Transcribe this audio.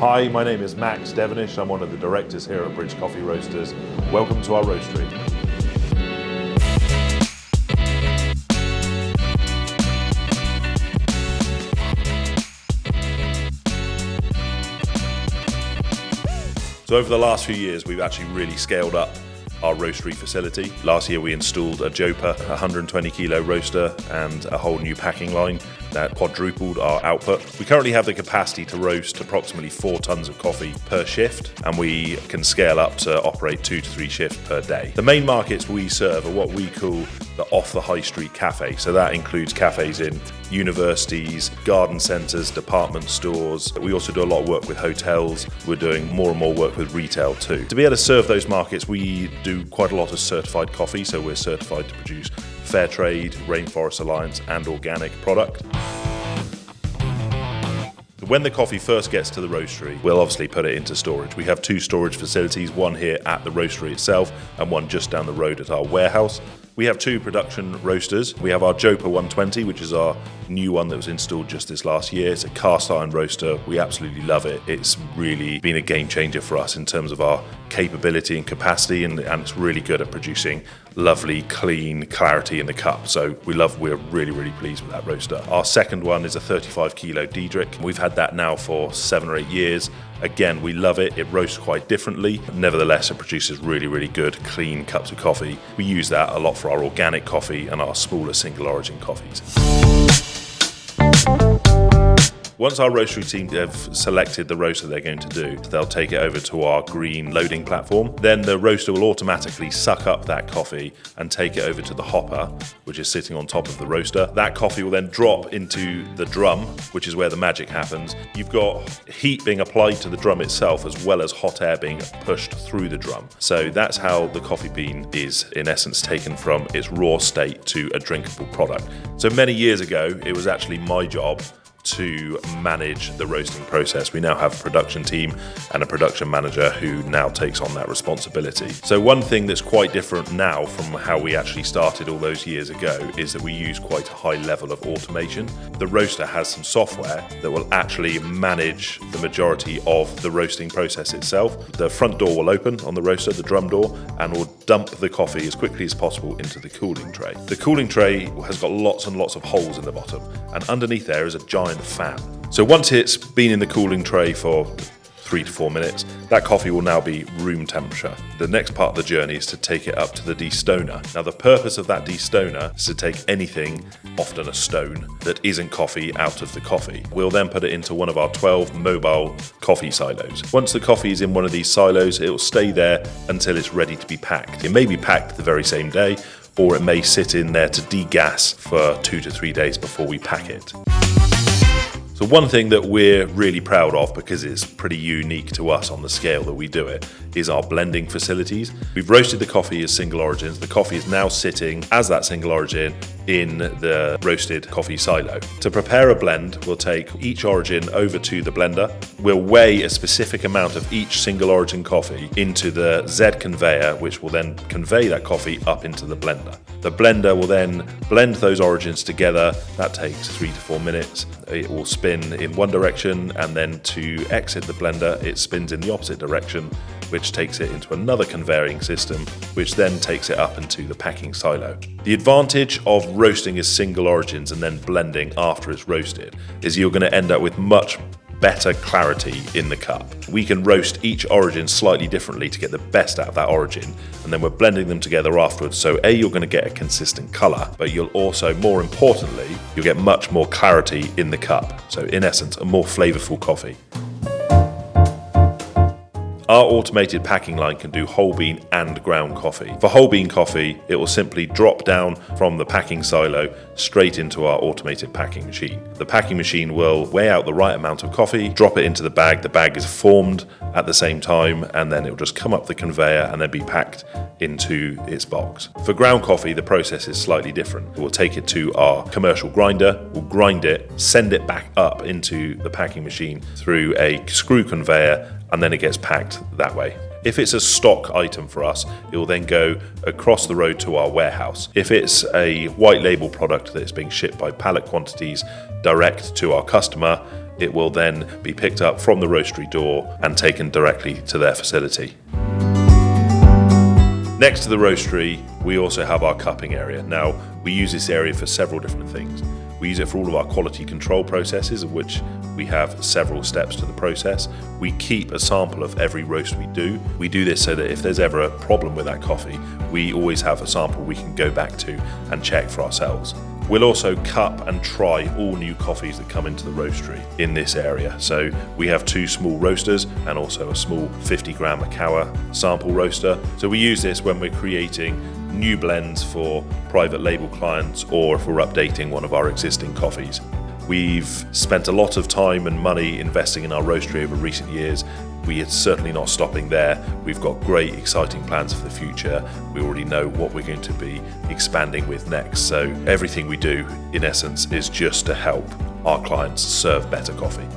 Hi, my name is Max Devonish. I'm one of the directors here at Bridge Coffee Roasters. Welcome to our roastery. So over the last few years, we've actually really scaled up our roastery facility. Last year we installed a Joper 120 kilo roaster and a whole new packing line that quadrupled our output. We currently have the capacity to roast approximately 4 tons of coffee per shift, and we can scale up to operate 2 to 3 shifts per day. The main markets we serve are what we call the off the high street cafe. So that includes cafes in universities, garden centres, department stores. We also do a lot of work with hotels. We're doing more and more work with retail too. To be able to serve those markets, we do quite a lot of certified coffee. So we're certified to produce Fair Trade, Rainforest Alliance and organic product. When the coffee first gets to the roastery, we'll obviously put it into storage. We have 2 storage facilities, one here at the roastery itself and one just down the road at our warehouse. We have 2 production roasters. We have our Joper 120, which is our new one that was installed just this last year. It's a cast iron roaster. We absolutely love it. It's really been a game changer for us in terms of our capability and capacity, and it's really good at producing lovely, clean clarity in the cup. So we're really pleased with that roaster. Our second one is a 35 kilo Diedrich. We've had that now for 7 or 8 years. Again, we love it. It roasts quite differently. Nevertheless, it produces really good, clean cups of coffee. We use that a lot for our organic coffee and our smaller single origin coffees. Once our roastery team have selected the roaster they're going to do, they'll take it over to our green loading platform. Then the roaster will automatically suck up that coffee and take it over to the hopper, which is sitting on top of the roaster. That coffee will then drop into the drum, which is where the magic happens. You've got heat being applied to the drum itself as well as hot air being pushed through the drum. So that's how the coffee bean is, in essence, taken from its raw state to a drinkable product. So many years ago, it was actually my job to manage the roasting process. We now have a production team and a production manager who now takes on that responsibility. So one thing that's quite different now from how we actually started all those years ago is that we use quite a high level of automation. The roaster has some software that will actually manage the majority of the roasting process itself. The front door will open on the roaster, the drum door, and will dump the coffee as quickly as possible into the cooling tray. The cooling tray has got lots and lots of holes in the bottom, and underneath there is a giant fan. So once it's been in the cooling tray for 3 to 4 minutes, that coffee will now be room temperature. The next part of the journey is to take it up to the destoner. Now the purpose of that destoner is to take anything, often a stone, that isn't coffee out of the coffee. We'll then put it into one of our 12 mobile coffee silos. Once the coffee is in one of these silos, it will stay there until it's ready to be packed. It may be packed the very same day, or it may sit in there to degas for 2 to 3 days before we pack it. So one thing that we're really proud of, because it's pretty unique to us on the scale that we do it, is our blending facilities. We've roasted the coffee as single origins. The coffee is now sitting as that single origin in the roasted coffee silo. To prepare a blend, we'll take each origin over to the blender. We'll weigh a specific amount of each single origin coffee into the Z conveyor, which will then convey that coffee up into the blender. The blender will then blend those origins together. That takes 3 to 4 minutes. It will spin in one direction, and then to exit the blender, it spins in the opposite direction, which takes it into another conveying system, which then takes it up into the packing silo. The advantage of roasting as single origins and then blending after it's roasted is you're going to end up with much better clarity in the cup. We can roast each origin slightly differently to get the best out of that origin, and then we're blending them together afterwards. So you're going to get a consistent colour, but you'll also, more importantly, you'll get much more clarity in the cup. So in essence, a more flavourful coffee. Our automated packing line can do whole bean and ground coffee. For whole bean coffee, it will simply drop down from the packing silo straight into our automated packing machine. The packing machine will weigh out the right amount of coffee, drop it into the bag. The bag is formed at the same time, and then it will just come up the conveyor and then be packed into its box. For ground coffee, the process is slightly different. We'll take it to our commercial grinder, we'll grind it, send it back up into the packing machine through a screw conveyor, and then it gets packed that way. If it's a stock item for us, it will then go across the road to our warehouse. If it's a white label product that's being shipped by pallet quantities direct to our customer, It will then be picked up from the roastery door and taken directly to their facility. Next to the roastery, we also have our cupping area. Now, we use this area for several different things. We use it for all of our quality control processes, of which we have several steps to the process. We keep a sample of every roast we do. We do this so that if there's ever a problem with that coffee, we always have a sample we can go back to and check for ourselves. We'll also cup and try all new coffees that come into the roastery in this area. So we have 2 small roasters and also a small 50-gram Makawa sample roaster. So we use this when we're creating new blends for private label clients or if we're updating one of our existing coffees. We've spent a lot of time and money investing in our roastery over recent years. We are certainly not stopping there. We've got great, exciting plans for the future. We already know what we're going to be expanding with next. So everything we do, in essence, is just to help our clients serve better coffee.